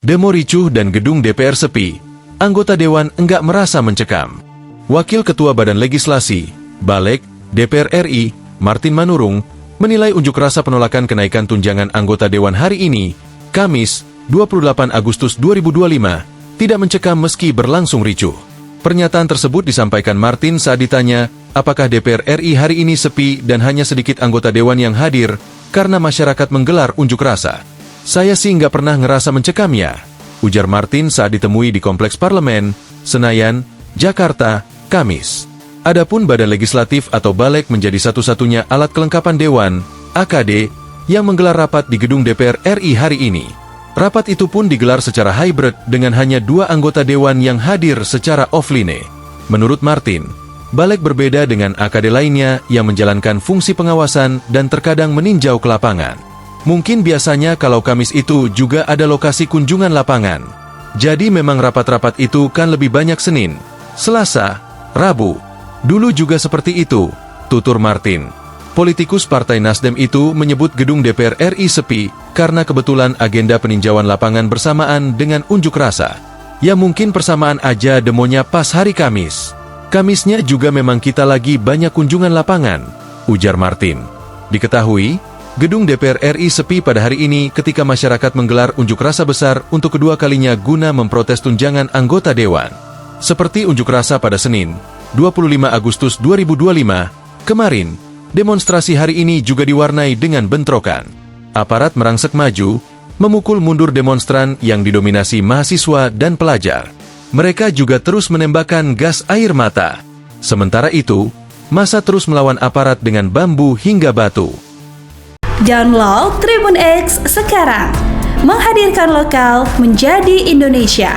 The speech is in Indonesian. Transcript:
Demo ricuh dan gedung DPR sepi. Anggota Dewan enggak merasa mencekam. Wakil Ketua Badan Legislasi, Balek, DPR RI, Martin Manurung, menilai unjuk rasa penolakan kenaikan tunjangan anggota Dewan hari ini, Kamis, 28 Agustus 2025, tidak mencekam meski berlangsung ricuh. Pernyataan tersebut disampaikan Martin saat ditanya, apakah DPR RI hari ini sepi dan hanya sedikit anggota Dewan yang hadir karena masyarakat menggelar unjuk rasa. Saya sih nggak pernah ngerasa mencekam ya, ujar Martin saat ditemui di Kompleks Parlemen, Senayan, Jakarta, Kamis. Adapun Badan Legislatif atau Balek menjadi satu-satunya alat kelengkapan Dewan, AKD, yang menggelar rapat di gedung DPR RI hari ini. Rapat itu pun digelar secara hybrid dengan hanya 2 anggota Dewan yang hadir secara offline. Menurut Martin, Balek berbeda dengan AKD lainnya yang menjalankan fungsi pengawasan dan terkadang meninjau ke lapangan. Mungkin biasanya kalau Kamis itu juga ada lokasi kunjungan lapangan. Jadi memang rapat-rapat itu kan lebih banyak Senin, Selasa, Rabu. Dulu juga seperti itu, tutur Martin. Politikus Partai Nasdem itu menyebut gedung DPR RI sepi karena kebetulan agenda peninjauan lapangan bersamaan dengan unjuk rasa. Ya mungkin persamaan aja demonya pas hari Kamis. Kamisnya juga memang kita lagi banyak kunjungan lapangan, ujar Martin. Diketahui, gedung DPR RI sepi pada hari ini ketika masyarakat menggelar unjuk rasa besar untuk kedua kalinya guna memprotes tunjangan anggota Dewan. Seperti unjuk rasa pada Senin, 25 Agustus 2025, kemarin, demonstrasi hari ini juga diwarnai dengan bentrokan. Aparat merangsek maju, memukul mundur demonstran yang didominasi mahasiswa dan pelajar. Mereka juga terus menembakkan gas air mata. Sementara itu, massa terus melawan aparat dengan bambu hingga batu. Download Tribun X sekarang, menghadirkan lokal menjadi Indonesia.